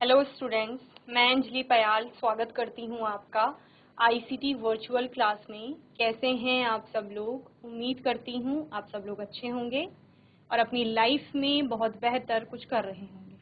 Hello students, मैं अंजलि पयाल स्वागत करती हूँ आपका आईसीटी वर्चुअल क्लास में। कैसे हैं आप सब लोग? उम्मीद करती हूँ आप सब लोग अच्छे होंगे और अपनी लाइफ में बहुत बेहतर कुछ कर रहे होंगे।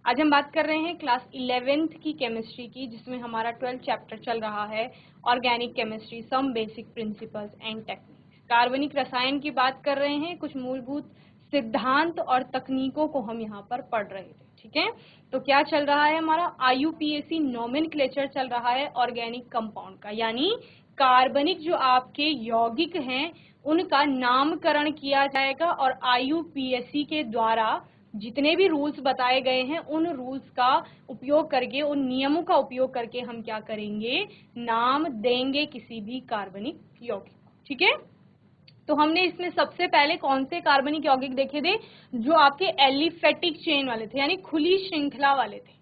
आज हम बात कर रहे हैं क्लास 11th की केमिस्ट्री की, जिसमें हमारा 12th चैप्टर चल रहा है organic chemistry, some basic principles and techniques. कार्बनिक रसायन की बात कर रहे हैं, कुछ मूलभूत सिद्धांत और तकनीकों को हम यहाँ पर पढ़ रहे थे। ठीक है, तो क्या चल रहा है हमारा आईयूपीएसी नोमेनक्लेचर चल रहा है ऑर्गेनिक कंपाउंड का, यानी कार्बनिक जो आपके यौगिक हैं उनका नामकरण किया जाएगा और आईयूपीएसी के द्वारा जितने भी रूल्स बताए गए हैं उन रूल्स का उपयोग करके, उन नियमों का उपयोग करके हम क्या करेंगे, नाम देंगे किसी भी कार्बनिक यौगिक को। ठीक है, तो हमने इसमें सबसे पहले कौन से कार्बनिक यौगिक देखे थे? जो आपके एलिफेटिक चेन वाले थे, यानी खुली श्रृंखला वाले थे,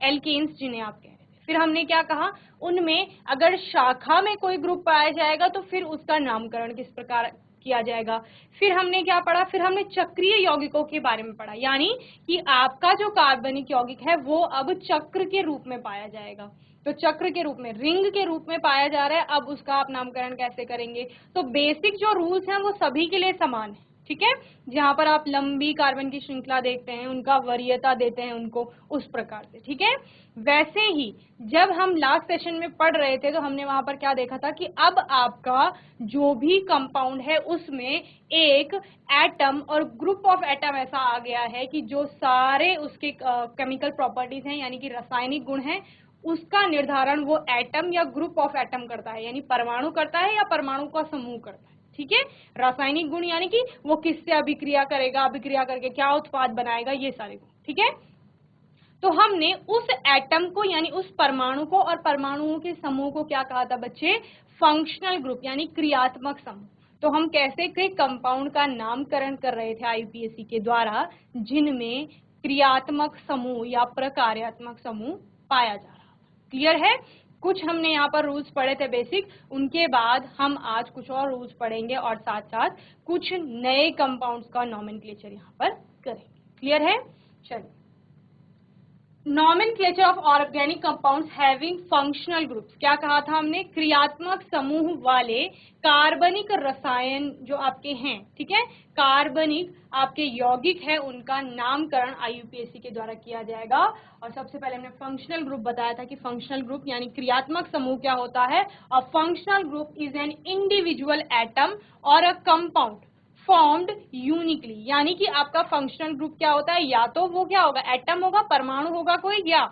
एल्केन्स जिन्हें आप कह रहे थे। फिर हमने क्या कहा, उनमें अगर शाखा में कोई ग्रुप पाया जाएगा तो फिर उसका नामकरण किस प्रकार किया जाएगा। फिर हमने क्या पढ़ा, फिर हमने चक्रीय यौगिकों के बारे में पढ़ा, यानी कि आपका जो कार्बनिक यौगिक है वो अब चक्र के रूप में पाया जाएगा। तो चक्र के रूप में, रिंग के रूप में पाया जा रहा है, अब उसका आप नामकरण कैसे करेंगे। तो बेसिक जो रूल्स हैं वो सभी के लिए समान है। ठीक है, जहां पर आप लंबी कार्बन की श्रृंखला देखते हैं, उनका वरीयता देते हैं उनको, उस प्रकार से। ठीक है, वैसे ही जब हम लास्ट सेशन में पढ़ रहे थे तो हमने वहां पर क्या देखा था कि अब आपका जो भी कंपाउंड है उसमें एक एटम और ग्रुप ऑफ एटम ऐसा आ गया है कि जो सारे उसके केमिकल प्रॉपर्टीज हैं, यानी कि रासायनिक गुण हैं, उसका निर्धारण वो एटम या ग्रुप ऑफ एटम करता है, यानी परमाणु करता है या परमाणु का समूह करता है। ठीक है, रासायनिक गुण यानी कि वो किससे अभिक्रिया करेगा, अभिक्रिया करके क्या उत्पाद बनाएगा, ये सारे गुण। ठीक है, तो हमने उस एटम को यानी उस परमाणु को और परमाणुओं के समूह को क्या कहा था बच्चे? फंक्शनल ग्रुप, यानी क्रियात्मक समूह। तो हम कैसे के कंपाउंड का नामकरण कर रहे थे आईयूपीएसी के द्वारा, जिनमें क्रियात्मक समूह या प्रकार्यात्मक समूह पाया जा रहा था। क्लियर है? कुछ हमने यहाँ पर रूल्स पढ़े थे बेसिक, उनके बाद हम आज कुछ और रूल्स पढ़ेंगे और साथ साथ कुछ नए कंपाउंड्स का नोमेनक्लेचर यहाँ पर करेंगे। क्लियर है? चलिए, nomenclature of organic compounds having functional groups. क्या कहा था हमने? क्रियात्मक समूह वाले कार्बनिक रसायन जो आपके हैं, ठीक है, कार्बनिक आपके यौगिक है, उनका नामकरण आईयूपीएसी के द्वारा किया जाएगा। और सबसे पहले हमने फंक्शनल ग्रुप बताया था कि फंक्शनल ग्रुप यानी क्रियात्मक समूह क्या होता है। A functional group is an individual atom और अ कंपाउंड फॉर्म्ड यूनिकली, यानी कि आपका फंक्शनल ग्रुप क्या होता है, या तो वो क्या होगा, एटम होगा, परमाणु होगा कोई, या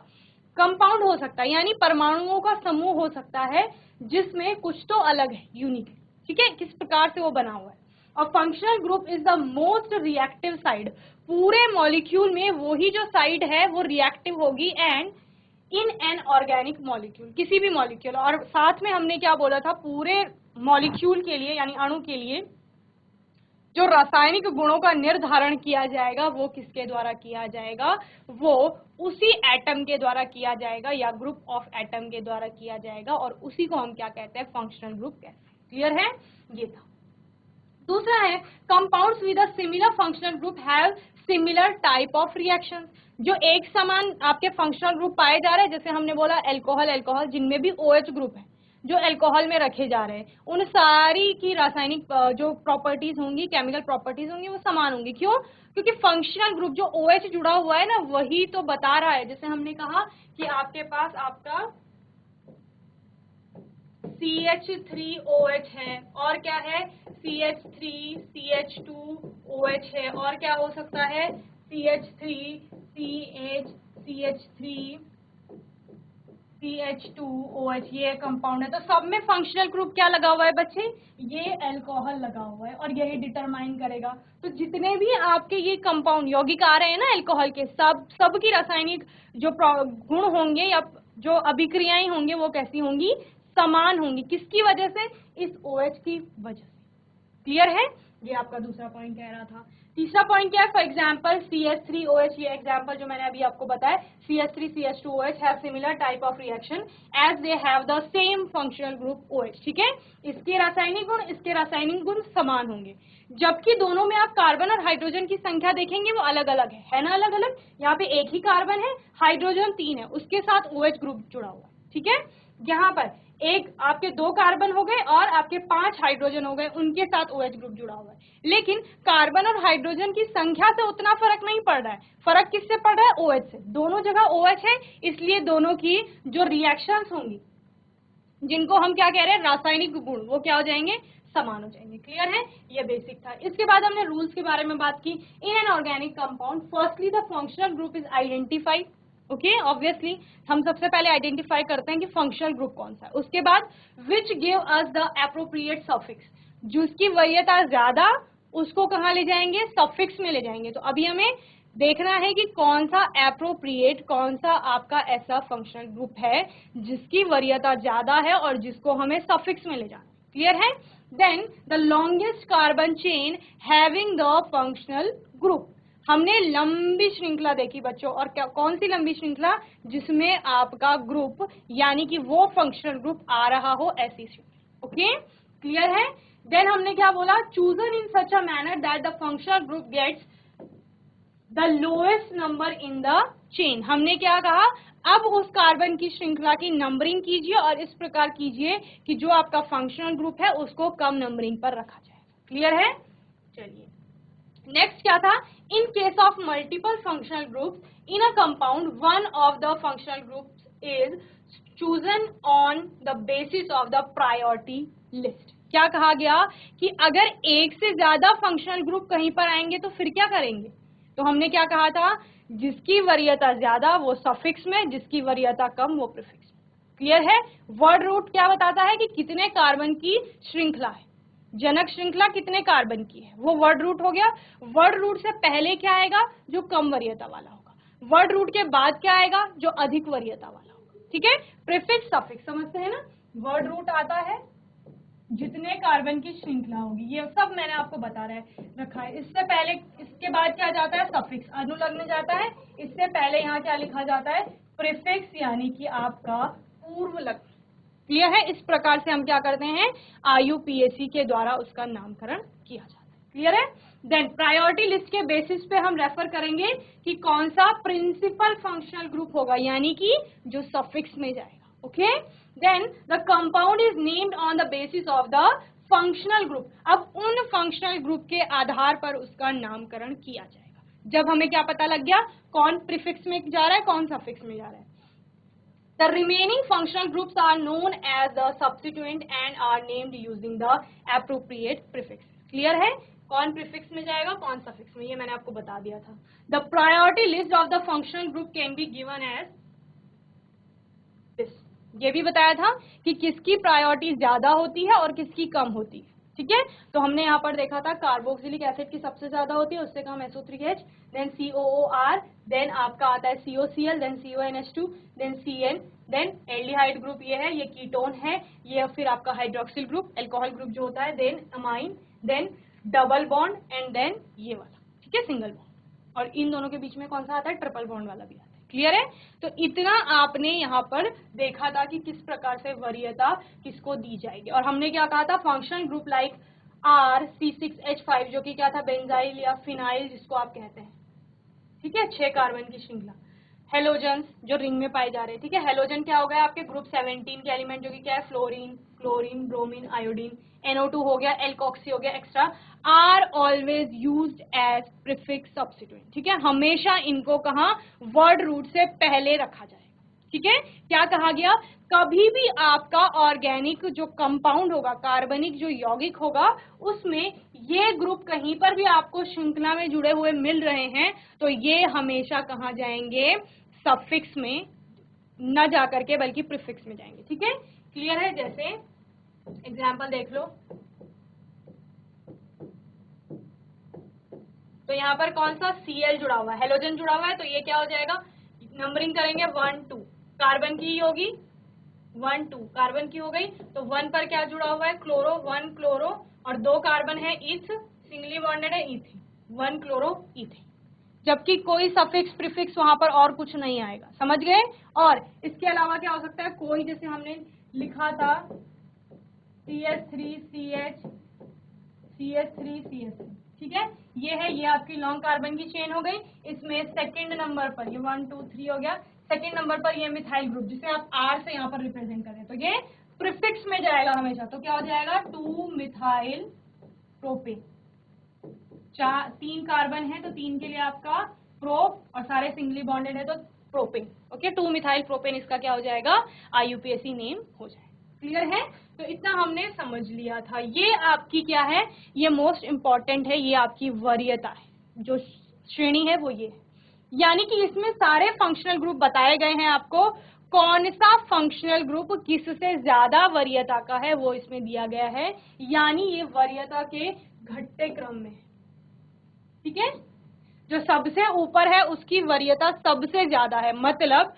कंपाउंड हो सकता है, यानी परमाणुओं का समूह हो सकता है जिसमें कुछ तो अलग है, यूनिक। ठीक है, किस प्रकार से वो बना हुआ है। और functional group is the most reactive side, पूरे मॉलिक्यूल में वही जो साइड है वो रिएक्टिव होगी, and in an organic molecule, किसी भी मॉलिक्यूल। और साथ में हमने क्या बोला था, पूरे मॉलिक्यूल के लिए यानी अणु के लिए जो रासायनिक गुणों का निर्धारण किया जाएगा वो किसके द्वारा किया जाएगा, वो उसी एटम के द्वारा किया जाएगा या ग्रुप ऑफ एटम के द्वारा किया जाएगा, और उसी को हम क्या कहते हैं, फंक्शनल ग्रुप कहते हैं। क्लियर है? ये था। दूसरा है, compounds with a similar functional group have similar type of reactions. जो एक समान आपके फंक्शनल ग्रुप पाए जा रहे हैं, जैसे हमने बोला एल्कोहल, एल्कोहल जिनमें भी OH ग्रुप है जो अल्कोहल में रखे जा रहे हैं, उन सारी की रासायनिक जो प्रॉपर्टीज होंगी, केमिकल प्रॉपर्टीज होंगी, वो समान होंगी। क्यों? क्योंकि फंक्शनल ग्रुप जो OH जुड़ा हुआ है ना, वही तो बता रहा है। जैसे हमने कहा कि आपके पास आपका CH3OH है, और क्या है, CH3CH2OH है, और क्या हो सकता है, CH3CH2OH, ये कंपाउंड है। तो सब में फंक्शनल ग्रुप क्या लगा हुआ है बच्चे? ये अल्कोहल लगा हुआ है, और यही डिटरमाइन करेगा। तो जितने भी आपके ये कंपाउंड यौगिक आ रहे हैं ना अल्कोहल के, सब की रासायनिक जो गुण होंगे या जो अभिक्रियाएं होंगी वो कैसी होंगी, समान होंगी। किसकी वजह से? इस OH की वजह से। क्लियर है? ये आपका दूसरा पॉइंट कह रहा था। तीसरा पॉइंट क्या है, फॉर एग्जाम्पल CH3OH, ये एग्जाम्पल जो मैंने अभी आपको बताया, CH3CH2OH have similar type of reaction as they have the same functional group OH, ठीक है, इसके रासायनिक गुण समान होंगे, जबकि दोनों में आप कार्बन और हाइड्रोजन की संख्या देखेंगे वो अलग अलग है ना, अलग अलग। यहाँ पे एक ही कार्बन है, हाइड्रोजन 3 है, उसके साथ OH ग्रुप जुड़ा हुआ है, ठीक है। यहाँ पर एक आपके 2 कार्बन हो गए और आपके 5 हाइड्रोजन हो गए, उनके साथ OH ग्रुप जुड़ा हुआ है, लेकिन कार्बन और हाइड्रोजन की संख्या से उतना फर्क नहीं पड़ रहा है, फर्क किससे पड़ रहा है, OH से। दोनों जगह OH है, इसलिए दोनों की जो रिएक्शंस होंगी, जिनको हम क्या कह रहे हैं, रासायनिक गुण, वो क्या हो जाएंगे, समान हो जाएंगे। क्लियर है, ये बेसिक था। इसके बाद हमने रूल्स के बारे में बात की। In an organic compound firstly the functional group is identified, okay, obviously हम सबसे पहले आइडेंटिफाई करते हैं कि फंक्शनल ग्रुप कौन सा है। उसके बाद which give us the appropriate suffix, जिसकी वरीयता ज्यादा उसको कहाँ ले जाएंगे, सफिक्स में ले जाएंगे। तो अभी हमें देखना है कि कौन सा एप्रोप्रिएट, कौन सा आपका ऐसा फंक्शनल ग्रुप है जिसकी वरीयता ज्यादा है और जिसको हमें सफिक्स में ले जाना। क्लियर है। Then the longest carbon chain having the functional group, हमने लंबी श्रृंखला देखी बच्चों, और क्या कौन सी लंबी श्रृंखला, जिसमें आपका ग्रुप यानी कि वो फंक्शनल ग्रुप आ रहा हो, ऐसी श्रृंखला। ओके, क्लियर है। देन हमने क्या बोला, chosen in such a manner that the functional group gets the lowest number in the chain. हमने क्या कहा, अब उस कार्बन की श्रृंखला की नंबरिंग कीजिए और इस प्रकार कीजिए कि जो आपका फंक्शनल ग्रुप है उसको कम नंबरिंग पर रखा जाए। क्लियर है। चलिए नेक्स्ट क्या था, in case of multiple functional groups in a compound one of the functional groups is chosen on the basis of the priority list. क्या कहा गया कि अगर एक से ज्यादा फंक्शनल ग्रुप कहीं पर आएंगे तो फिर क्या करेंगे, तो हमने क्या कहा था, जिसकी वरीयता ज्यादा वो सफिक्स में, जिसकी वरीयता कम वो प्रीफिक्स में। क्लियर है। वर्ड रूट क्या बताता है कि कितने कार्बन की श्रृंखला है, जनक श्रृंखला कितने कार्बन की है, वो वर्ड रूट हो गया। वर्ड रूट से पहले क्या आएगा, जो कम वरीयता वाला होगा, वर्ड रूट के बाद क्या आएगा, जो अधिक वरीयता वाला होगा। ठीक है, प्रीफिक्स सफिक्स समझते हैं ना। वर्ड रूट आता है जितने कार्बन की श्रृंखला होगी, ये सब मैंने आपको बता रखा है। इससे पहले, इसके बाद क्या जाता है, सफिक्स अनुलग्न जाता है। इससे पहले यहाँ क्या लिखा जाता है, प्रीफिक्स, यानी कि आपका पूर्व लग्न। क्लियर है। इस प्रकार से हम क्या करते हैं, IUPAC के द्वारा उसका नामकरण किया जाता है। क्लियर है। देन प्रायोरिटी लिस्ट के बेसिस पे हम रेफर करेंगे कि कौन सा प्रिंसिपल फंक्शनल ग्रुप होगा, यानी कि जो सफिक्स में जाएगा। Okay, then the compound is named on the basis of the functional group. अब उन फंक्शनल ग्रुप के आधार पर उसका नामकरण किया जाएगा। जब हमें क्या पता लग गया कौन प्रीफिक्स में जा रहा है, कौन सफिक्स में जा रहा है। The remaining functional groups are known as the substituent and are named using the appropriate prefix. Clear है, कौन प्रीफिक्स में जाएगा, कौन सफिक्स में, ये मैंने आपको बता दिया था। The priority list of the functional group can be given as this. ये भी बताया था कि किसकी प्रायोरिटी ज्यादा होती है और किसकी कम होती है। ठीक है, तो हमने यहाँ पर देखा था कार्बोक्सिलिक एसिड की सबसे ज्यादा होती है, उससे कम SO3H, देन COOR, देन आपका आता है COCl, then CONH2, then CN, then aldehyde group ये है, ये कीटोन है, ये फिर आपका हाइड्रोक्सिल ग्रुप, अल्कोहल ग्रुप जो होता है, then amine, then double bond and then ये वाला, ठीक है, सिंगल बॉन्ड। और इन दोनों के बीच में कौन सा आता है, ट्रिपल बॉन्ड वाला भी आता है। क्लियर है। तो इतना आपने यहाँ पर देखा था कि किस प्रकार से वरीयता किसको दी जाएगी। और हमने क्या कहा था, फंक्शनल ग्रुप लाइक RC6H5 जो कि क्या था, बेंजाइल या फिनाइल जिसको आप कहते हैं। ठीक है, 6 कार्बन की श्रृंखला। हेलोजन जो रिंग में पाए जा रहे हैं। ठीक है, हेलोजन क्या हो गया, आपके ग्रुप 17 के एलिमेंट जो कि क्या है, fluorine, chlorine, bromine, iodine. NO2 हो गया, एल्कोक्सी हो गया, extra, are always used as prefix substituent. ठीक है, हमेशा इनको कहाँ, वर्ड रूट से पहले रखा जाएगा। ठीक है, क्या कहा गया, कभी भी आपका ऑर्गेनिक जो कंपाउंड होगा, कार्बनिक जो यौगिक होगा, उसमें ये ग्रुप कहीं पर भी आपको श्रृंखला में जुड़े हुए मिल रहे हैं तो ये हमेशा कहाँ जाएंगे, सफिक्स में न जाकर के बल्कि प्रीफिक्स में जाएंगे। ठीक है, क्लियर है। जैसे एग्जाम्पल देख लो, तो यहाँ पर कौन सा Cl जुड़ा हुआ है, हेलोजन जुड़ा हुआ है, तो ये क्या हो जाएगा, नंबरिंग करेंगे 1 2, कार्बन की होगी 1 2, कार्बन की हो गई, तो 1 पर क्या जुड़ा हुआ है, क्लोरो, 1 क्लोरो, और 2 कार्बन है इथ, सिंगली बॉन्डेड है इथीन। 1 क्लोरोईथेन, जबकि कोई सफिक्स प्रीफिक्स वहां पर और कुछ नहीं आएगा। समझ गए? और इसके अलावा क्या हो सकता है, कोई जैसे हमने लिखा था CH3CH CH3CH3, ठीक है, ये आपकी लॉन्ग कार्बन की चेन हो गई। इसमें सेकंड नंबर पर ये 1 2 3 हो गया, सेकंड नंबर पर ये मिथाइल ग्रुप जिसे आप R से यहाँ पर रिप्रेजेंट करें, तो ये प्रीफिक्स में जाएगा हमेशा, तो क्या हो जाएगा 2 मिथाइल प्रोपेन। 3 कार्बन है तो 3 के लिए आपका प्रोप, और सारे सिंगली बॉन्डेड है तो प्रोपेन। ओके, 2 मिथाइल प्रोपेन इसका क्या हो जाएगा, IUPAC नेम हो जाएगा। क्लियर है? तो इतना हमने समझ लिया था। ये आपकी क्या है, ये मोस्ट इंपॉर्टेंट है, ये आपकी वरीयता है, जो श्रेणी है वो ये है। यानी कि इसमें सारे फंक्शनल ग्रुप बताए गए हैं आपको, कौन सा फंक्शनल ग्रुप किससे ज्यादा वरीयता का है वो इसमें दिया गया है, यानी ये वरीयता के घटते क्रम में है। ठीक है, जो सबसे ऊपर है उसकी वरीयता सबसे ज्यादा है, मतलब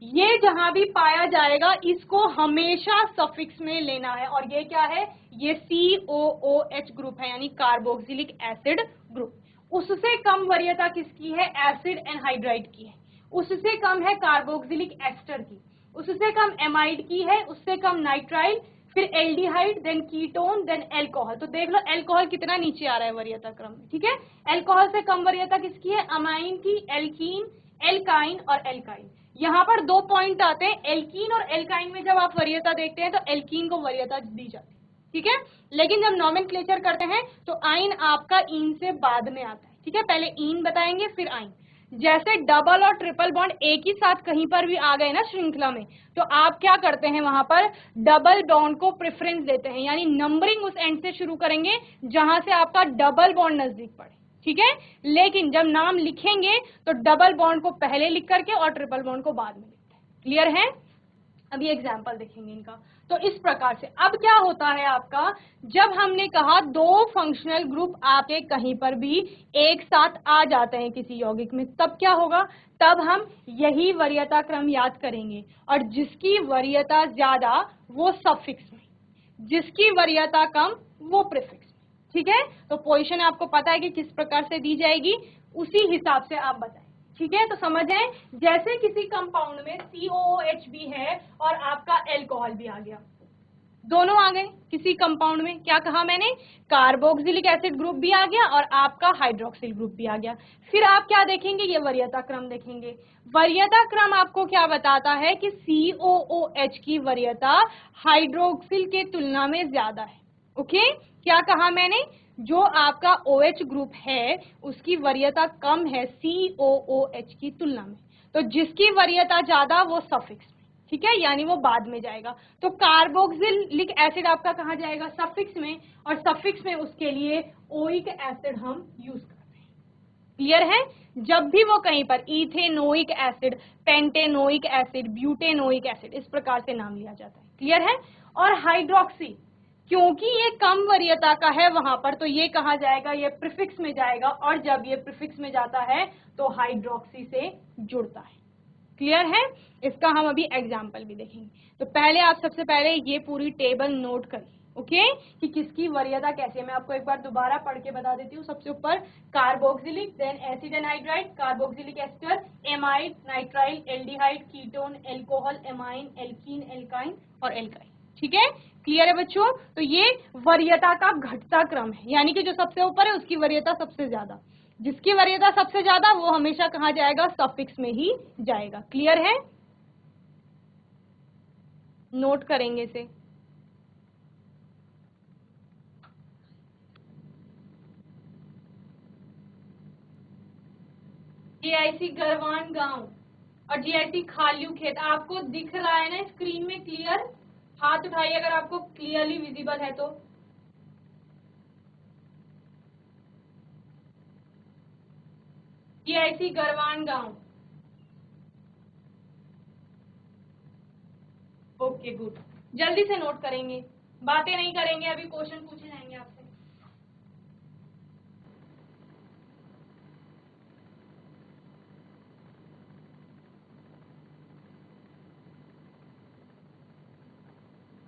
ये जहां भी पाया जाएगा इसको हमेशा सफिक्स में लेना है। और ये क्या है, ये COOH ग्रुप है, यानी कार्बोक्सिलिक एसिड ग्रुप। उससे कम वरीयता किसकी है, एसिड एनहाइड्राइड की है। उससे कम है कार्बोक्सिलिक एस्टर की, उससे कम एमाइड की है, उससे कम नाइट्राइल, फिर aldehyde, then ketone, then alcohol. तो देख लो एल्कोहल कितना नीचे आ रहा है वरीयता क्रम में। ठीक है, एल्कोहल से कम वरीयता किसकी है, अमाइन की, एल्कीन, एल्काइन और एल्काइन। यहाँ पर 2 पॉइंट आते हैं, एल्कीन और एल्काइन में जब आप वरीयता देखते हैं तो एल्कीन को वरीयता दी जाती है। ठीक है, लेकिन जब नॉमेनक्लेचर करते हैं तो आइन आपका इन से बाद में आता है। ठीक है, पहले इन बताएंगे फिर आइन। जैसे डबल और ट्रिपल बॉन्ड एक ही साथ कहीं पर भी आ गए ना श्रृंखला में, तो आप क्या करते हैं, वहां पर डबल बॉन्ड को प्रेफरेंस देते हैं, यानी नंबरिंग उस एंड से शुरू करेंगे जहां से आपका डबल बॉन्ड नजदीक पड़े। ठीक है, लेकिन जब नाम लिखेंगे तो डबल बॉन्ड को पहले लिख करके और ट्रिपल बॉन्ड को बाद में लिखते हैं। क्लियर है? अभी एग्जाम्पल देखेंगे इनका। तो इस प्रकार से अब क्या होता है आपका, जब हमने कहा 2 फंक्शनल ग्रुप आके कहीं पर भी एक साथ आ जाते हैं किसी यौगिक में, तब क्या होगा, तब हम यही वरीयता क्रम याद करेंगे, और जिसकी वरीयता ज्यादा वो सफिक्स में, जिसकी वरीयता कम वो प्रीफिक्स में। ठीक है, तो पोजीशन आपको पता है कि किस प्रकार से दी जाएगी, उसी हिसाब से आप बताएं। ठीक है, तो समझ आए, जैसे किसी कंपाउंड में COOH भी है और आपका एल्कोहल भी आ गया, दोनों आ गए किसी कंपाउंड में, क्या कहा मैंने, कार्बोक्सिलिक एसिड ग्रुप भी आ गया और आपका हाइड्रोक्सिल ग्रुप भी आ गया। फिर आप क्या देखेंगे, ये वरीयता क्रम देखेंगे। वरीयता क्रम आपको क्या बताता है कि COOH की वरीयता हाइड्रोक्सिल के तुलना में ज्यादा है। ओके, क्या कहा मैंने, जो आपका OH ग्रुप है उसकी वरीयता कम है COOH की तुलना में, तो जिसकी वरीयता ज्यादा वो सफिक्स। ठीक है, यानी वो बाद में जाएगा। तो कार्बोक्सिलिक एसिड आपका कहाँ जाएगा, सफिक्स में, और सफिक्स में उसके लिए ओइक एसिड हम यूज करते हैं। क्लियर है? जब भी वो कहीं पर ethanoic acid, pentanoic acid, butanoic acid, इस प्रकार से नाम लिया जाता है। क्लियर है? और हाइड्रोक्सी, क्योंकि ये कम वरीयता का है वहां पर, तो ये कहा जाएगा, ये प्रीफिक्स में जाएगा, और जब ये प्रीफिक्स में जाता है तो हाइड्रोक्सी से जुड़ता है। क्लियर है? इसका हम अभी एग्जाम्पल भी देखेंगे। तो पहले आप सबसे पहले ये पूरी टेबल नोट करिए, ओके, कि किसकी वरीयता कैसी है। मैं आपको एक बार दोबारा पढ़ के बता देती हूँ। सबसे ऊपर carboxylic, then acid anhydride, carboxylic ester, amide, nitrile, aldehyde, ketone, alcohol, amine, alkene, alkyne और एल्काइन। ठीक है, क्लियर है बच्चों? तो ये वरीयता का घटता क्रम है, यानी कि जो सबसे ऊपर है उसकी वरीयता सबसे ज्यादा, जिसकी वरीयता सबसे ज्यादा वो हमेशा कहाँ जाएगा, सफिक्स में ही जाएगा। क्लियर है? नोट करेंगे इसे। GIC गरवान गांव और GIC खाल्यू खेत आपको दिख रहा है ना स्क्रीन में? क्लियर? हाथ उठाइए अगर आपको क्लियरली विजिबल है तो। GIC गरवान गांव। ओके गुड, जल्दी से नोट करेंगे, बातें नहीं करेंगे, अभी क्वेश्चन पूछे जाएंगे आपसे।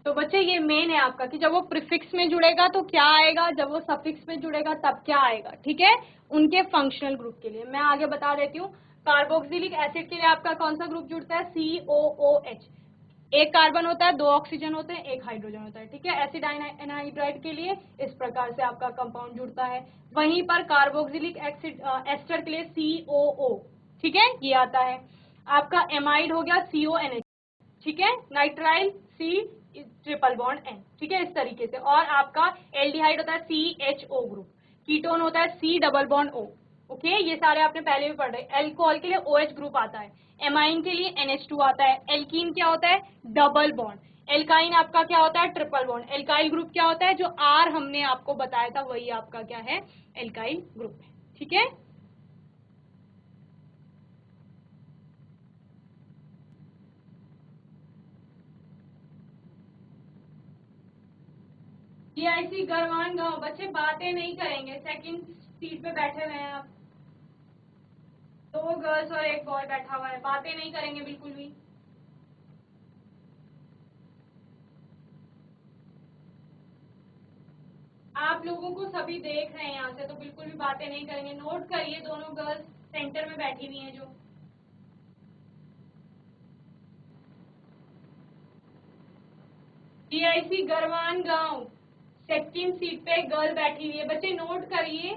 तो बच्चे ये मेन है आपका कि जब वो प्रीफिक्स में जुड़ेगा तो क्या आएगा, जब वो सफिक्स में जुड़ेगा तब क्या आएगा, ठीक है, उनके फंक्शनल ग्रुप के लिए। मैं आगे बता देती हूँ। कार्बोक्सिलिक एसिड के लिए आपका कौन सा ग्रुप जुड़ता है, COOH। एक कार्बन होता है, 2 ऑक्सीजन होते हैं, 1 हाइड्रोजन होता है, ठीक है। एसिड एनहाइड्राइड के लिए इस प्रकार से आपका कंपाउंड जुड़ता है। वहीं पर कार्बोक्सिलिक एसिड एस्टर के लिए COO, ठीक है, ये आता है। आपका एमाइड हो गया CONH, ठीक है, nitrile C triple bond N, ठीक है, इस तरीके से। और आपका एल्डिहाइड होता है CHO ग्रुप, कीटोन होता है C double bond O, okay, ये सारे आपने पहले भी पढ़ रहे। एल्कोहल के लिए OH ग्रुप आता है, एमाइन के लिए NH2 आता है, एल्कीन क्या होता है, डबल बॉन्ड, एल्काइन आपका क्या होता है, ट्रिपल बॉन्ड, एल्काइल ग्रुप क्या होता है, जो R हमने आपको बताया था वही आपका क्या है, एल्काइल ग्रुप है, ठीक है। GIC गरवान गांव, बच्चे बातें नहीं करेंगे, सेकंड सीट पे बैठे हुए हैं आप, 2 गर्ल्स और 1 बॉय बैठा हुआ है, बातें नहीं करेंगे बिल्कुल भी। आप लोगों को सभी देख रहे हैं यहाँ से, तो बिल्कुल भी बातें नहीं करेंगे। नोट करिए, दोनों गर्ल्स सेंटर में बैठी हुई हैं जो। GIC गरवान गांव, सेकंड सीट पे गर्ल बैठी हुई है, बच्चे नोट करिए।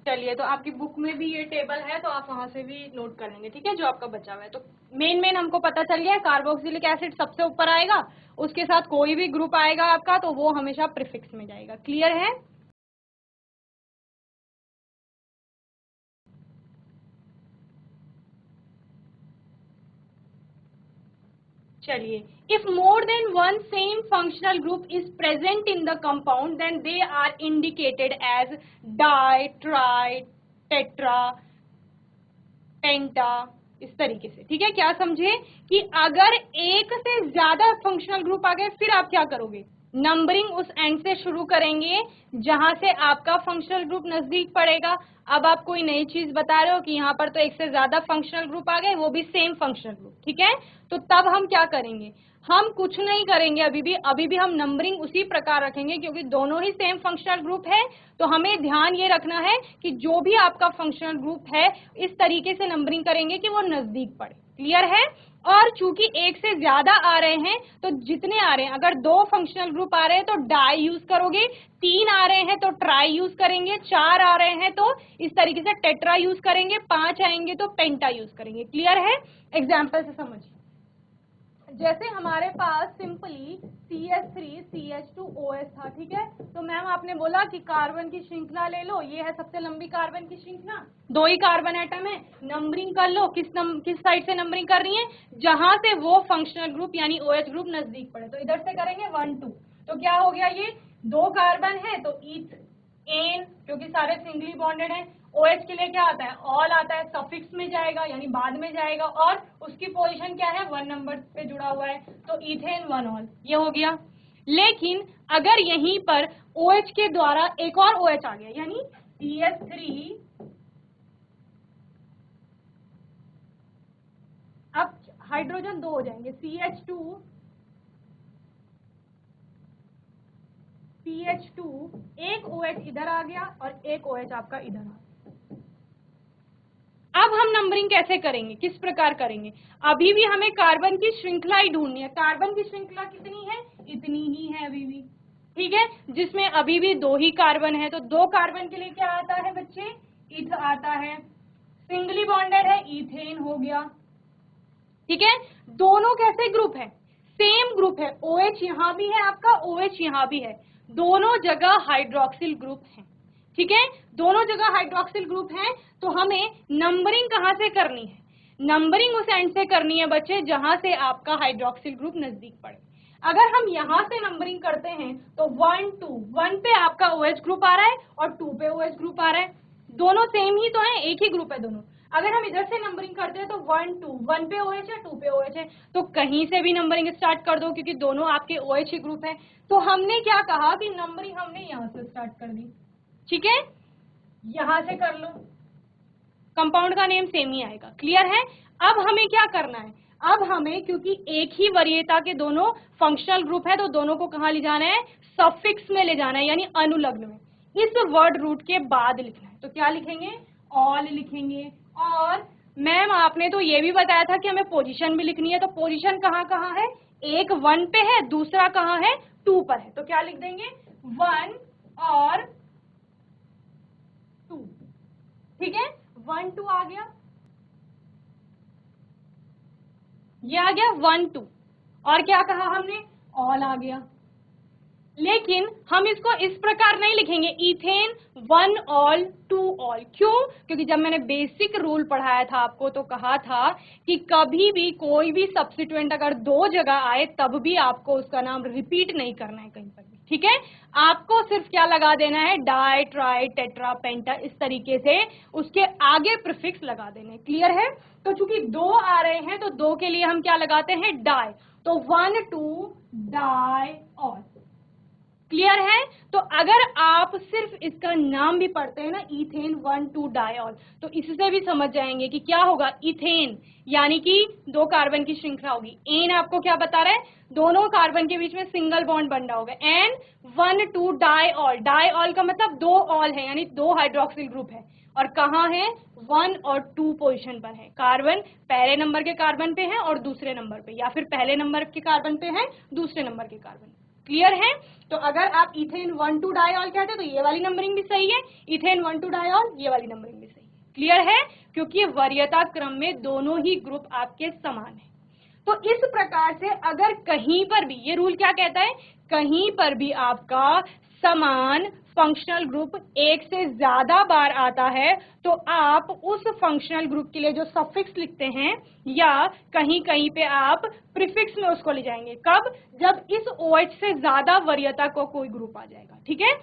चलिए, तो आपकी बुक में भी ये टेबल है, तो आप वहां से भी नोट कर लेंगे, ठीक है, जो आपका बचा हुआ है। तो मेन हमको पता चल गया है, कार्बोक्सिलिक एसिड सबसे ऊपर आएगा, उसके साथ कोई भी ग्रुप आएगा आपका तो वो हमेशा प्रीफिक्स में जाएगा। क्लियर है? चलिए, if more than one same functional group is present in the compound, then they are indicated as di, tri, tetra, पेंटा, इस तरीके से, ठीक है। क्या समझे कि अगर एक से ज्यादा फंक्शनल ग्रुप आ गए, फिर आप क्या करोगे, नंबरिंग उस एंड से शुरू करेंगे जहां से आपका फंक्शनल ग्रुप नजदीक पड़ेगा। अब आप कोई नई चीज बता रहे हो कि यहाँ पर तो एक से ज्यादा फंक्शनल ग्रुप आ गए, वो भी सेम फंक्शनल ग्रुप, ठीक है, तो तब हम क्या करेंगे, हम कुछ नहीं करेंगे, अभी भी हम नंबरिंग उसी प्रकार रखेंगे, क्योंकि दोनों ही सेम फंक्शनल ग्रुप है। तो हमें ध्यान ये रखना है कि जो भी आपका फंक्शनल ग्रुप है, इस तरीके से नंबरिंग करेंगे कि वो नजदीक पड़े। क्लियर है? और चूंकि एक से ज्यादा आ रहे हैं, तो जितने आ रहे हैं, अगर 2 फंक्शनल ग्रुप आ रहे हैं तो डाई यूज करोगे, 3 आ रहे हैं तो ट्राई यूज करेंगे, 4 आ रहे हैं तो इस तरीके से टेट्रा यूज करेंगे, 5 आएंगे तो पेंटा यूज करेंगे। क्लियर है? एग्जाम्पल से समझिए। जैसे हमारे पास सिंपली CH3CH2OH था, ठीक है, तो मैम आपने बोला कि कार्बन की श्रृंखला ले लो, ये है सबसे लंबी कार्बन की श्रृंखला, 2 ही कार्बन एटम है, नंबरिंग कर लो, किस साइड से नंबरिंग कर रही है, जहां से वो फंक्शनल ग्रुप यानी OH ग्रुप नजदीक पड़े। तो इधर से करेंगे 1 2, तो क्या हो गया, ये 2 कार्बन है तो ईथ एन, क्योंकि सारे सिंगली बॉन्डेड है। OH के लिए क्या आता है, ऑल आता है, सफिक्स में जाएगा यानी बाद में जाएगा, और उसकी पोजीशन क्या है, 1 नंबर पे जुड़ा हुआ है, तो इथेन 1 ऑल, ये हो गया। लेकिन अगर यहीं पर OH के द्वारा एक और OH आ गया, यानी CH3, अब हाइड्रोजन 2 हो जाएंगे, CH2, एक OH इधर आ गया और एक OH आपका इधर आ गया। अब हम नंबरिंग कैसे करेंगे, किस प्रकार करेंगे, अभी भी हमें कार्बन की श्रृंखला ही ढूंढनी है। कार्बन की श्रृंखला कितनी है, इतनी ही है अभी भी, ठीक है, जिसमें अभी भी 2 ही कार्बन है। तो 2 कार्बन के लिए क्या आता है बच्चे, इथ आता है, सिंगली बॉन्डेड है, इथेन हो गया, ठीक है। दोनों कैसे ग्रुप है, सेम ग्रुप है, OH यहां भी है आपका, OH यहां भी है, दोनों जगह हाइड्रोक्सिल ग्रुप है, ठीक है, दोनों जगह हाइड्रोक्सिल ग्रुप है। तो हमें नंबरिंग कहां से करनी है, नंबरिंग उस एंड से करनी है बच्चे जहां से आपका हाइड्रोक्सिल ग्रुप नजदीक पड़े। अगर हम यहां से नंबरिंग करते हैं तो 1 2, 1 पे आपका OH ग्रुप आ रहा है और 2 पे OH ग्रुप आ रहा है, दोनों सेम ही तो है, एक ही ग्रुप है दोनों। अगर हम इधर से नंबरिंग करते हैं तो 1 2, 1 पे OH है, 2 पे OH है, तो कहीं से भी नंबरिंग स्टार्ट कर दो, क्योंकि दोनों आपके OH ही ग्रुप है। तो हमने क्या कहा कि नंबरिंग हमने यहां से स्टार्ट कर दी, ठीक है, यहां से कर लो, कंपाउंड का नेम सेम ही आएगा। क्लियर है? अब हमें क्या करना है, अब हमें, क्योंकि एक ही वरीयता के दोनों फंक्शनल ग्रुप है, तो दोनों को कहाँ ले जाना है, सफिक्स में ले जाना है, यानी अनुलग्न में। इस वर्ड रूट के बाद लिखना है, तो क्या लिखेंगे, ऑल लिखेंगे। और मैम आपने तो ये भी बताया था कि हमें पोजीशन भी लिखनी है, तो पोजीशन कहाँ कहाँ है, एक 1 पे है, दूसरा कहाँ है, 2 पर है, तो क्या लिख देंगे, 1 और 2। ठीक है, 1 2 आ गया, ये आ गया 1 2, और क्या कहा हमने, ऑल आ गया। लेकिन हम इसको इस प्रकार नहीं लिखेंगे, इथेन 1 ऑल 2 ऑल। क्यों? क्योंकि जब मैंने बेसिक रूल पढ़ाया था आपको तो कहा था कि कभी भी कोई भी सब्स्टिट्यूएंट अगर 2 जगह आए तब भी आपको उसका नाम रिपीट नहीं करना है कहीं पर भी। ठीक है, आपको सिर्फ क्या लगा देना है, डाई ट्राई टेट्रा पेंटा, इस तरीके से उसके आगे प्रीफिक्स लगा देने। क्लियर है? तो चूंकि 2 आ रहे हैं तो 2 के लिए हम क्या लगाते हैं, डाई, तो 1 2 डाई ऑल। क्लियर है? तो अगर आप सिर्फ इसका नाम भी पढ़ते हैं ना, इथेन 1 2 डायऑल, तो इससे भी समझ जाएंगे कि क्या होगा, इथेन यानी कि 2 कार्बन की श्रृंखला होगी। एन आपको क्या बता रहा है, दोनों कार्बन के बीच में सिंगल बॉन्ड बन रहा होगा। एन 1 2 डायऑल, डायऑल का मतलब 2 ऑल है, यानी 2 हाइड्रोक्सिल ग्रुप है, और कहाँ है, 1 और 2 पोजीशन पर है। कार्बन पहले नंबर के कार्बन पे है और दूसरे नंबर पे, या फिर पहले नंबर के कार्बन पे है, दूसरे नंबर के कार्बन। क्लियर है? तो अगर आप इथेन 1 2 डायऑल कहते हैं तो ये वाली नंबरिंग भी सही है, इथेन 1 2 डायऑल ये वाली नंबरिंग भी सही है। क्लियर है? क्योंकि वरीयता क्रम में दोनों ही ग्रुप आपके समान है। तो इस प्रकार से अगर कहीं पर भी, ये रूल क्या कहता है, कहीं पर भी आपका समान फंक्शनल ग्रुप एक से ज्यादा बार आता है तो आप उस फंक्शनल ग्रुप के लिए जो सफिक्स लिखते हैं या कहीं कहीं पे आप प्रीफिक्स में उसको ले जाएंगे। कब? जब इस OH से ज्यादा वरीयता को कोई ग्रुप आ जाएगा। ठीक है,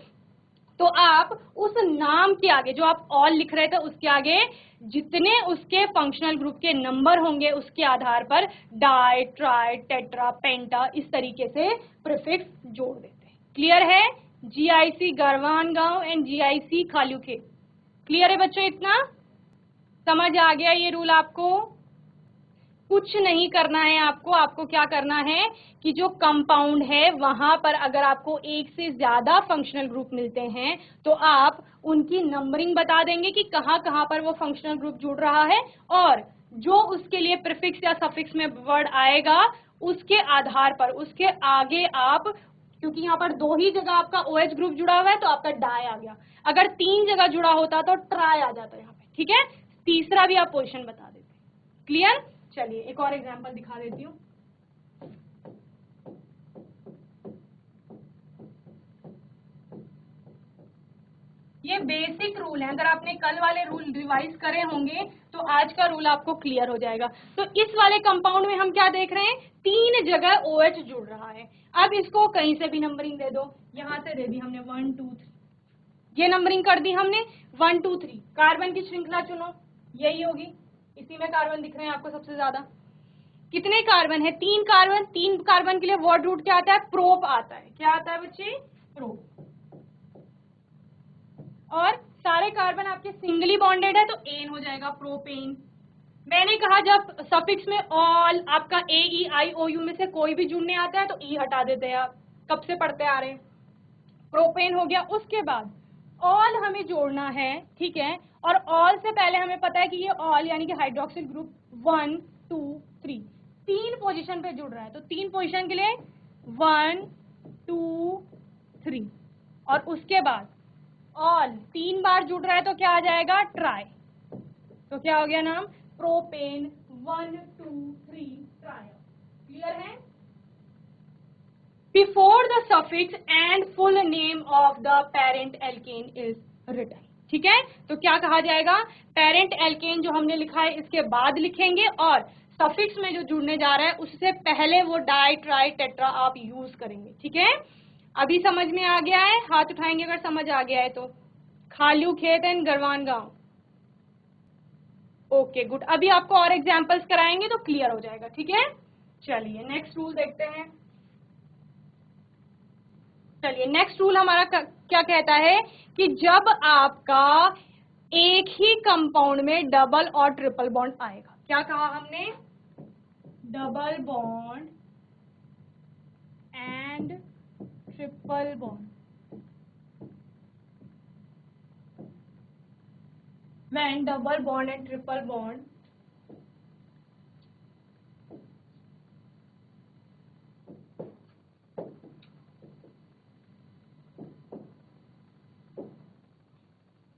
तो आप उस नाम के आगे, जो आप ऑल लिख रहे थे उसके आगे जितने उसके फंक्शनल ग्रुप के नंबर होंगे उसके आधार पर डाई ट्राई टेट्रा पेंटा इस तरीके से प्रीफिक्स जोड़ देते हैं। क्लियर है? GIC गरवान गांव एंड GIC खालूखे। क्लियर है बच्चों? इतना समझ आ गया ये रूल आपको? कुछ नहीं करना है आपको, आपको क्या करना है कि जो कंपाउंड है वहां पर अगर आपको एक से ज्यादा फंक्शनल ग्रुप मिलते हैं तो आप उनकी नंबरिंग बता देंगे कि कहां कहां पर वो फंक्शनल ग्रुप जुड़ रहा है, और जो उसके लिए प्रीफिक्स या सफिक्स में वर्ड आएगा उसके आधार पर उसके आगे आप, क्योंकि यहाँ पर 2 ही जगह आपका OH ग्रुप जुड़ा हुआ है तो आपका डाई आ गया, अगर 3 जगह जुड़ा होता तो ट्राई आ जाता यहाँ पे। ठीक है, तीसरा भी आप पोजीशन बता देते। क्लियर? चलिए एक और एग्जांपल दिखा देती हूँ। ये बेसिक रूल है, अगर आपने कल वाले रूल रिवाइज करे होंगे तो आज का रूल आपको क्लियर हो जाएगा। तो इस वाले कंपाउंड में हम क्या देख रहे हैं, 3 जगह OH जुड़ रहा है। अब इसको कहीं से भी नंबरिंग दे दो, यहां से दे दी हमने 1 2 3, ये नंबरिंग कर दी हमने 1 2 3। कार्बन की श्रृंखला चुनो, यही होगी, इसी में कार्बन दिख रहे हैं आपको सबसे ज्यादा। कितने कार्बन है, 3 कार्बन। 3 कार्बन के लिए वर्ड रूट क्या आता है, प्रोप आता है। क्या आता है बच्चे, प्रोप। और सारे कार्बन आपके सिंगली बॉन्डेड है तो एन हो जाएगा, प्रोपेन। मैंने कहा जब सफिक्स में ऑल आपका AEIOU में से कोई भी जुड़ने आता है तो ई हटा देते हैं, आप कब से पढ़ते आ रहे हैं। प्रोपेन हो गया। उसके बाद ऑल हमें जोड़ना है, ठीक है, और ऑल से पहले हमें पता है कि ये ऑल यानी कि हाइड्रोक्सिल ग्रुप 1 2 3 3 पोजीशन पे जुड़ रहा है, तो 3 पोजीशन के लिए 1 2 3, और उसके बाद ऑल 3 बार जुड़ रहा है तो क्या आ जाएगा, ट्राई। तो क्या हो गया नाम, प्रोपेन 1 2 3 ट्राई। क्लियर है? Before the suffix and full name of the parent alkane is written. ठीक है, तो क्या कहा जाएगा, पेरेंट एल्केन जो हमने लिखा है इसके बाद लिखेंगे, और सफिक्स में जो जुड़ने जा रहा है उससे पहले वो डाई ट्राई टेट्रा आप यूज करेंगे। ठीक है, अभी समझ में आ गया है? हाथ उठाएंगे अगर समझ आ गया है तो। खालू खेत एंड गरवान गांव। ओके गुड, अभी आपको और एग्जांपल्स कराएंगे तो क्लियर हो जाएगा। ठीक है, चलिए नेक्स्ट रूल देखते हैं। चलिए नेक्स्ट रूल हमारा क्या कहता है कि जब आपका एक ही कंपाउंड में डबल और ट्रिपल बॉन्ड आएगा। क्या कहा हमने? Double bond and triple bond. When double bond and triple bond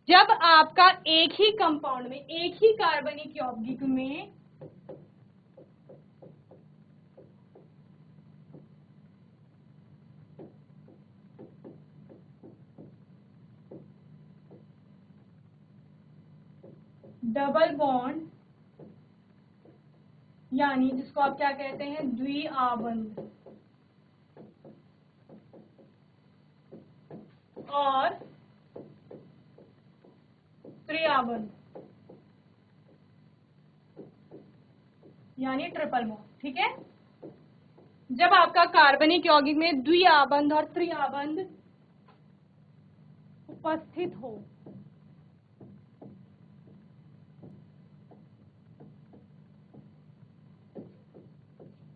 जब आपका एक ही कंपाउंड में, एक ही कार्बनिक यौगिक में डबल बॉन्ड, यानी जिसको आप क्या कहते हैं, द्विआबंध, और त्रिआबंध यानी ट्रिपल बॉन्ड। ठीक है, जब आपका कार्बनिक यौगिक में द्विआबंध और त्रिआबंध उपस्थित हो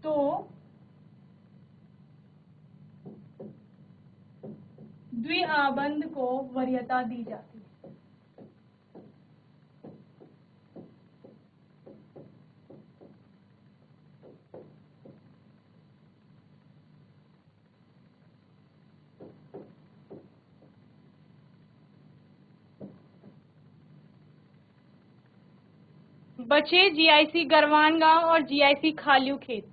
तो द्विआबंध को वरीयता दी जाती है। बचे जीआईसी गरवान गांव और जीआईसी खालियू खेत।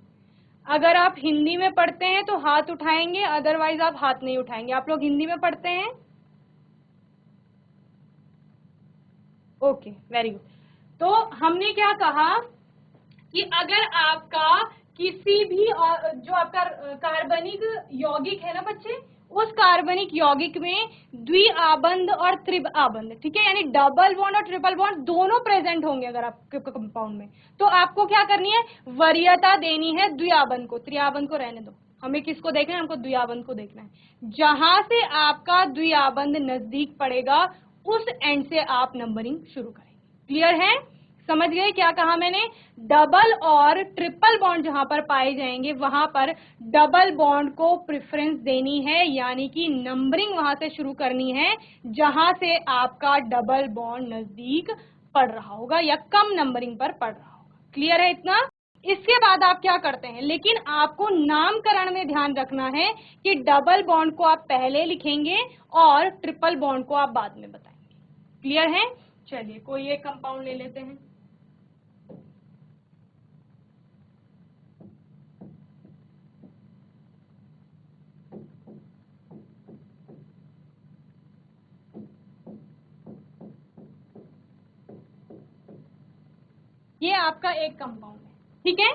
अगर आप हिंदी में पढ़ते हैं तो हाथ उठाएंगे, अदरवाइज आप हाथ नहीं उठाएंगे। आप लोग हिंदी में पढ़ते हैं? Okay, very good. तो हमने क्या कहा कि अगर आपका किसी भी जो आपका कार्बनिक यौगिक है ना बच्चे, उस कार्बनिक यौगिक में द्विआबंध और त्रिआबंध, ठीक है, यानी डबल बॉन्ड और ट्रिपल बॉन्ड दोनों प्रेजेंट होंगे अगर आपके कंपाउंड में, तो आपको क्या करनी है, वरीयता देनी है द्विआबंध को। त्रिआबंध को रहने दो, हमें किसको देखना है, हमको द्विआबंध को देखना है। जहां से आपका द्विआबंध नजदीक पड़ेगा उस एंड से आप नंबरिंग शुरू करेंगे। क्लियर है? समझ गए क्या कहा मैंने? डबल और ट्रिपल बॉन्ड जहां पर पाए जाएंगे वहां पर डबल बॉन्ड को प्रेफरेंस देनी है, यानी कि नंबरिंग वहां से शुरू करनी है जहां से आपका डबल बॉन्ड नजदीक पड़ रहा होगा या कम नंबरिंग पर पड़ रहा होगा। क्लियर है इतना? इसके बाद आप क्या करते हैं, लेकिन आपको नामकरण में ध्यान रखना है कि डबल बॉन्ड को आप पहले लिखेंगे और ट्रिपल बॉन्ड को आप बाद में बताएंगे। क्लियर है? चलिए कोई एक कंपाउंड ले लेते हैं। ये आपका एक कंपाउंड है, ठीक है।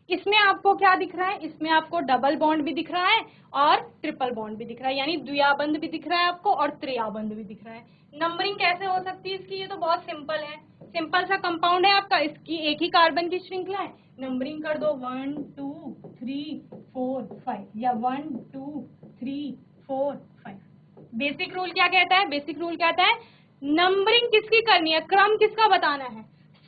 इसमें आपको क्या दिख रहा है, इसमें आपको डबल बॉन्ड भी दिख रहा है और ट्रिपल बॉन्ड भी दिख रहा है, यानी द्विआबंध भी दिख रहा है आपको और त्रिआबंध भी दिख रहा है। नंबरिंग कैसे हो सकती है इसकी, ये तो बहुत सिंपल है, सिंपल सा कंपाउंड है आपका, इसकी एक ही कार्बन की श्रृंखला है, नंबरिंग कर दो 1 2 3 4 5 या 1 2 3 4 5। बेसिक रूल क्या कहता है, बेसिक रूल कहता है नंबरिंग किसकी करनी है, क्रम किसका बताना है,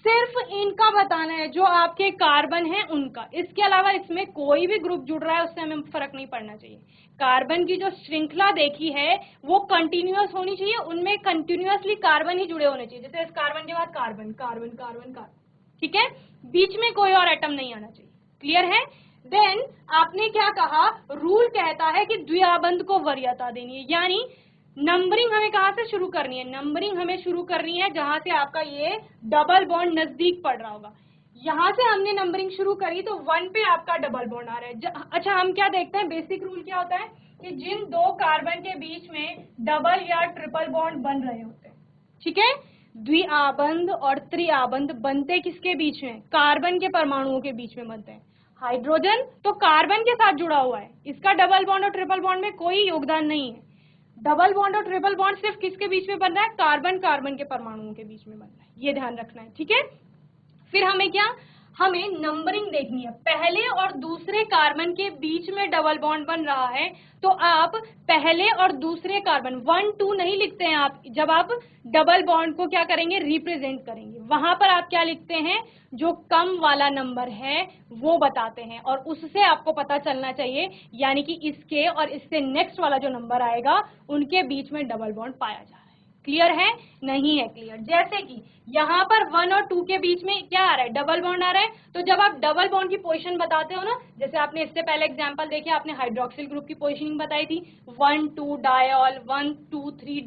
सिर्फ इनका बताना है जो आपके कार्बन है उनका। इसके अलावा इसमें कोई भी ग्रुप जुड़ रहा है उससे हमें फर्क नहीं पड़ना चाहिए। कार्बन की जो श्रृंखला देखी है वो कंटिन्यूअस होनी चाहिए, उनमें कंटिन्यूअसली कार्बन ही जुड़े होने चाहिए, जैसे इस कार्बन के बाद कार्बन कार्बन कार्बन कार्बन, ठीक है, बीच में कोई और एटम नहीं आना चाहिए। क्लियर है? देन आपने क्या कहा, रूल कहता है कि द्विआबंध को वरीयता देनी है, यानी नंबरिंग हमें कहां से शुरू करनी है, नंबरिंग हमें शुरू करनी है जहां से आपका ये डबल बॉन्ड नजदीक पड़ रहा होगा। यहां से हमने नंबरिंग शुरू करी तो 1 पे आपका डबल बॉन्ड आ रहा है। अच्छा, हम क्या देखते हैं, बेसिक रूल क्या होता है कि जिन दो कार्बन के बीच में डबल या ट्रिपल बॉन्ड बन रहे होते हैं, ठीक है, द्विआबंध और त्रिआबंध बनते किसके बीच में, कार्बन के परमाणुओं के बीच में बनते हैं। हाइड्रोजन तो कार्बन के साथ जुड़ा हुआ है, इसका डबल बॉन्ड और ट्रिपल बॉन्ड में कोई योगदान नहीं है। डबल बॉन्ड और ट्रिपल बॉन्ड सिर्फ किसके बीच में बन रहा है, कार्बन कार्बन के परमाणुओं के बीच में बन रहा है, ये ध्यान रखना है, ठीक है। फिर हमें क्या, हमें नंबरिंग देखनी है। पहले और दूसरे कार्बन के बीच में डबल बॉन्ड बन रहा है तो आप पहले और दूसरे कार्बन 1 2 नहीं लिखते हैं आप। जब आप डबल बॉन्ड को क्या करेंगे, रिप्रेजेंट करेंगे, वहां पर आप क्या लिखते हैं, जो कम वाला नंबर है वो बताते हैं और उससे आपको पता चलना चाहिए, यानी कि इसके और इससे नेक्स्ट वाला जो नंबर आएगा उनके बीच में डबल बॉन्ड पाया जा रहा है। क्लियर है? नहीं है क्लियर? जैसे कि यहाँ पर 1 और 2 के बीच में क्या आ रहा है, डबल बॉन्ड आ रहा है। तो जब आप डबल बॉन्ड की पोजीशन बताते हो ना, जैसे आपने इससे पहले एग्जांपल देखे, आपने हाइड्रोक्सिल ग्रुप की पोजीशनिंग बताई थी 1 2 डायऑल, 1 2 3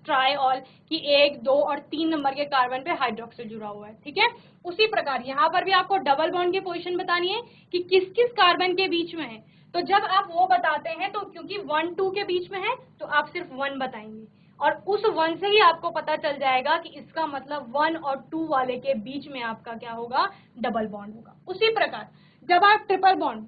ट्रायऑल, कि 1 2 और 3 नंबर के कार्बन पे हाइड्रोक्सिल जुड़ा हुआ है। ठीक है, उसी प्रकार यहाँ पर भी आपको डबल बॉन्ड की पोजीशन बतानी है कि किस किस कार्बन के बीच में है। तो जब आप वो बताते हैं तो क्योंकि 1 2 के बीच में है तो आप सिर्फ 1 बताएंगे और उस 1 से ही आपको पता चल जाएगा कि इसका मतलब 1 और 2 वाले के बीच में आपका क्या होगा, डबल बॉन्ड होगा। उसी प्रकार जब आप ट्रिपल बॉन्ड,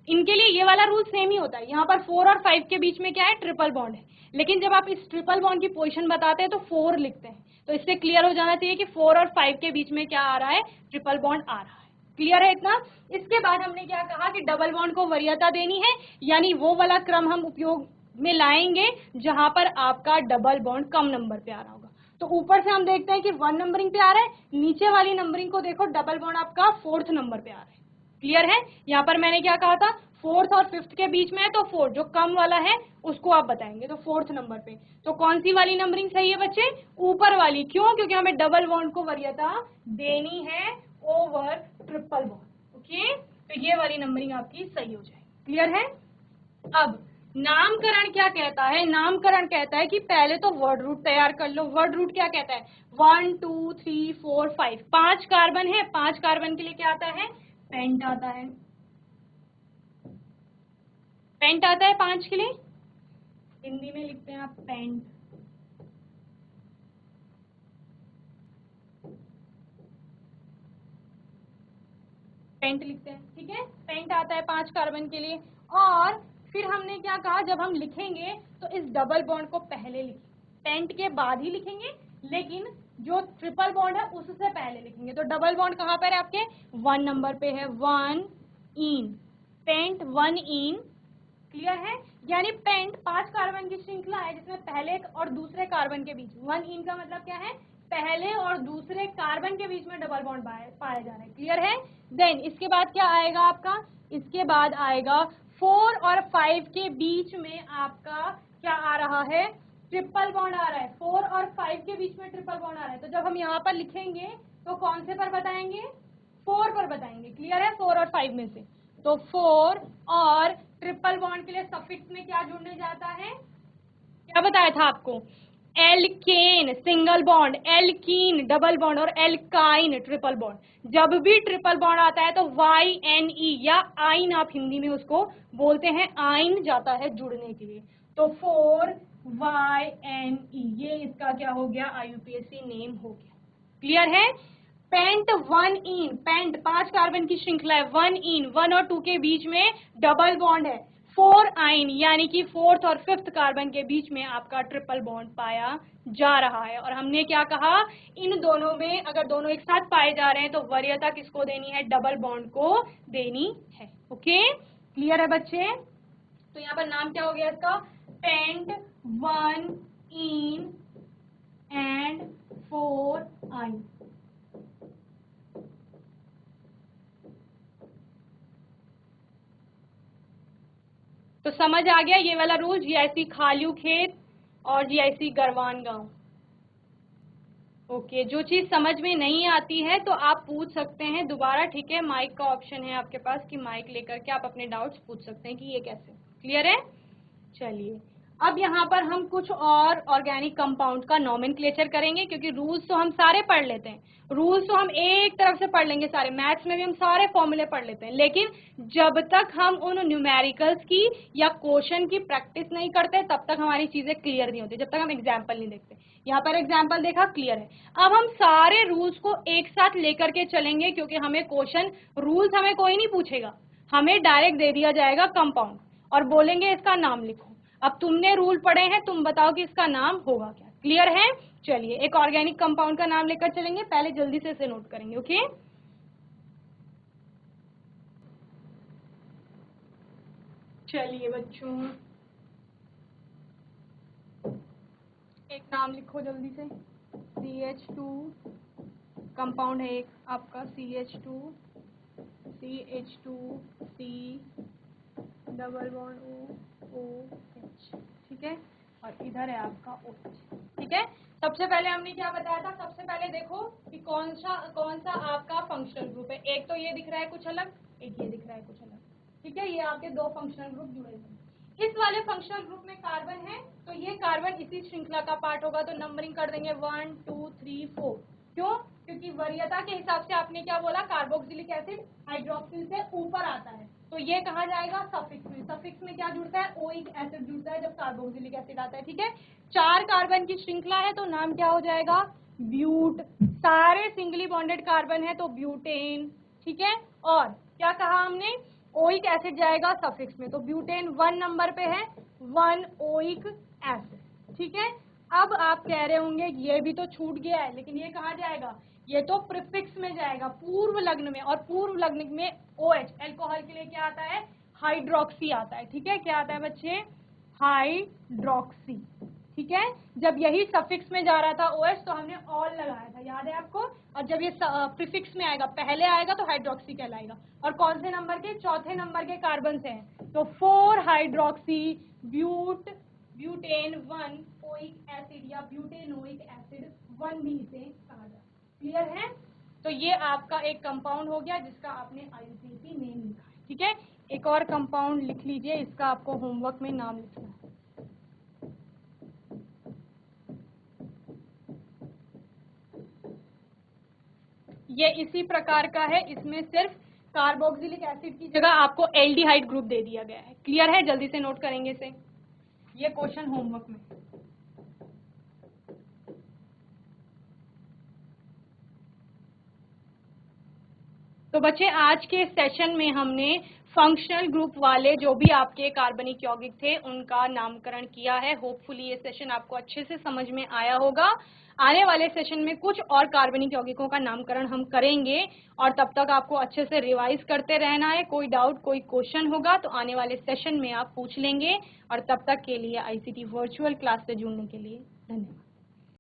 इनके लिए ये वाला रूल सेम ही होता है। यहाँ पर 4 और 5 के बीच में क्या है, ट्रिपल बॉन्ड है, लेकिन जब आप इस ट्रिपल बॉन्ड की पोजीशन बताते हैं तो 4 लिखते हैं। तो इससे क्लियर हो जाना चाहिए कि 4 और 5 के बीच में क्या आ रहा है, ट्रिपल बॉन्ड आ रहा है। क्लियर है इतना? इसके बाद हमने क्या कहा कि डबल बॉन्ड को वरीयता देनी है, यानी वो वाला क्रम हम उपयोग में लाएंगे जहां पर आपका डबल बॉन्ड कम नंबर पे आ रहा होगा। तो ऊपर से हम देखते हैं कि 1 नंबरिंग पे आ रहा है, नीचे वाली नंबरिंग को देखो, डबल बॉन्ड आपका 4th नंबर पे आ रहा है। क्लियर है? यहाँ पर मैंने क्या कहा था, 4th और 5th के बीच में है तो 4 जो कम वाला है उसको आप बताएंगे, तो 4th नंबर पे। तो कौन सी वाली नंबरिंग सही है बच्चे, ऊपर वाली। क्यों? क्योंकि हमें डबल बॉन्ड को वरीयता देनी है ओवर ट्रिपल बॉन्ड। ओके, तो ये वाली नंबरिंग आपकी सही हो जाएगी। क्लियर है? अब नामकरण क्या कहता है, नामकरण कहता है कि पहले तो वर्ड रूट तैयार कर लो। वर्ड रूट क्या कहता है, 1 2 3 4 5, 5 कार्बन है, 5 कार्बन के लिए क्या आता है, पेंट आता है। पेंट आता है 5 के लिए, हिंदी में लिखते हैं आप पेंट। पेंट लिखते हैं, ठीक है, पेंट आता है 5 कार्बन के लिए। और फिर हमने क्या कहा, जब हम लिखेंगे तो इस डबल बॉन्ड को पहले लिखें, पेंट के बाद ही लिखेंगे, लेकिन जो ट्रिपल बॉन्ड है उससे पहले लिखेंगे। तो डबल बॉन्ड कहाँ पर है आपके, 1 नंबर पे है, 1 इन, पेंट 1 इन। क्लियर है? यानी पेंट 5 कार्बन की श्रृंखला है जिसमें पहले और दूसरे कार्बन के बीच, 1 इन का मतलब क्या है, पहले और दूसरे कार्बन के बीच में डबल बॉन्ड पाया जा रहा है। क्लियर है? देन इसके बाद क्या आएगा आपका, इसके बाद आएगा 4 और 5 के बीच में आपका क्या आ रहा है, ट्रिपल बॉन्ड आ रहा है। 4 और 5 के बीच में ट्रिपल बॉन्ड आ रहा है। तो जब हम यहाँ पर लिखेंगे तो कौन से पर बताएंगे, 4 पर बताएंगे। क्लियर है? 4 और 5 में से। तो 4 और ट्रिपल बॉन्ड के लिए सफिक्स में क्या जुड़ने जाता है, क्या बताया था आपको, alkane single bond, alkene double bond और एल्काइन ट्रिपल बॉन्ड। जब भी ट्रिपल बॉन्ड आता है तो YNE या आइन आप हिंदी में उसको बोलते हैं, आइन जाता है जुड़ने के लिए। तो 4YNE, ये इसका क्या हो गया, IUPAC नेम हो गया। क्लियर है? पेंट 1 इन, पेंट 5 कार्बन की श्रृंखला है, 1 इन, 1 और 2 के बीच में डबल बॉन्ड है। 4 आइन यानी कि 4th और 5th कार्बन के बीच में आपका ट्रिपल बॉन्ड पाया जा रहा है। और हमने क्या कहा, इन दोनों में अगर दोनों एक साथ पाए जा रहे हैं तो वरीयता किसको देनी है, डबल बॉन्ड को देनी है। ओके, क्लियर है बच्चे? तो यहाँ पर नाम क्या हो गया इसका, पेंट 1 इन एंड 4 आइन। तो समझ आ गया ये वाला रूल, GIC खालू खेत और GIC गरवान गांव। ओके, जो चीज समझ में नहीं आती है तो आप पूछ सकते हैं दोबारा, ठीक है, माइक का ऑप्शन है आपके पास कि माइक लेकर के आप अपने डाउट्स पूछ सकते हैं कि ये कैसे। क्लियर है? चलिए, अब यहाँ पर हम कुछ और ऑर्गेनिक कंपाउंड का नोमेनक्लेचर करेंगे, क्योंकि रूल्स तो हम सारे पढ़ लेते हैं, रूल्स तो हम एक तरफ से पढ़ लेंगे सारे, मैथ्स में भी हम सारे फॉर्मूले पढ़ लेते हैं, लेकिन जब तक हम उन न्यूमेरिकल्स की या क्वेश्चन की प्रैक्टिस नहीं करते तब तक हमारी चीजें क्लियर नहीं होती, जब तक हम एग्जाम्पल नहीं देखते। यहाँ पर एग्जाम्पल देखा, क्लियर है। अब हम सारे रूल्स को एक साथ लेकर के चलेंगे, क्योंकि हमें क्वेश्चन, रूल्स हमें कोई नहीं पूछेगा, हमें डायरेक्ट दे दिया जाएगा कंपाउंड और बोलेंगे इसका नाम लिखो। अब तुमने रूल पढ़े हैं, तुम बताओ कि इसका नाम होगा क्या। क्लियर है? चलिए, एक ऑर्गेनिक कंपाउंड का नाम लेकर चलेंगे, पहले जल्दी से इसे नोट करेंगे। ओके, चलिए बच्चों, एक नाम लिखो जल्दी से। CH2 कंपाउंड है एक आपका, CH2 C double bond OH, ठीक है, और इधर है आपका OH, ठीक है। सबसे पहले हमने क्या बताया था, सबसे पहले देखो कि कौन सा आपका फंक्शनल ग्रुप है। एक तो ये दिख रहा है कुछ अलग, एक ये दिख रहा है कुछ अलग, ठीक है। ये आपके दो फंक्शनल ग्रुप जुड़े हैं। इस वाले फंक्शनल ग्रुप में कार्बन है, तो ये कार्बन इसी श्रृंखला का पार्ट होगा, तो नंबरिंग कर देंगे 1 2 3 4। क्यों? क्योंकि वरीयता के हिसाब से आपने क्या बोला, कार्बोक्सिलिक एसिड हाइड्रोक्सिल से ऊपर आता है, तो ये कहा जाएगा सफिक्स में। सफिक्स में क्या जुड़ता है, ओइक एसिड जुड़ता है जब कार्बोक्सिलिक एसिड आता है, ठीक है। 4 कार्बन की श्रृंखला है तो नाम क्या हो जाएगा, ब्यूट। सारे सिंगली बॉन्डेड कार्बन है तो ब्यूटेन, ठीक है। और क्या कहा हमने, ओइक एसिड जाएगा सफिक्स में, तो ब्यूटेन 1 नंबर पे है, 1 ओइक एसिड, ठीक है। अब आप कह रहे होंगे ये भी तो छूट गया है, लेकिन ये कहाँ जाएगा, ये तो प्रीफिक्स में जाएगा, पूर्व लग्न में। और पूर्व लग्न में OH अल्कोहल के लिए क्या आता है, हाइड्रोक्सी आता है, ठीक है। क्या आता है बच्चे, हाइड्रोक्सी, ठीक है। जब यही सफिक्स में जा रहा था OH तो हमने ऑल लगाया था, याद है आपको। और जब ये प्रीफिक्स में आएगा, पहले आएगा तो हाइड्रोक्सी कहलाएगा। और कौन से नंबर के, चौथे नंबर के कार्बन से हैं, तो 4 हाइड्रोक्सी ब्यूटेन 1 ओइक एसिड या ब्यूटेनोइक एसिड 1 भी इसे कहा जाता है। क्लियर है? तो ये आपका एक कंपाउंड हो गया जिसका आपने IUPAC नेम लिखा है, ठीक है। एक और कंपाउंड लिख लीजिए, इसका आपको होमवर्क में नाम लिखना है। ये इसी प्रकार का है, इसमें सिर्फ कार्बोक्सिलिक एसिड की जगह आपको एल्डिहाइड ग्रुप दे दिया गया है। क्लियर है? जल्दी से नोट करेंगे इसे, ये क्वेश्चन होमवर्क में। तो बच्चे, आज के सेशन में हमने फंक्शनल ग्रुप वाले जो भी आपके कार्बनिक यौगिक थे उनका नामकरण किया है। होपफुली ये सेशन आपको अच्छे से समझ में आया होगा। आने वाले सेशन में कुछ और कार्बनिक यौगिकों का नामकरण हम करेंगे, और तब तक आपको अच्छे से रिवाइज करते रहना है। कोई डाउट, कोई क्वेश्चन होगा तो आने वाले सेशन में आप पूछ लेंगे। और तब तक के लिए ICT वर्चुअल क्लास से जुड़ने के लिए धन्यवाद।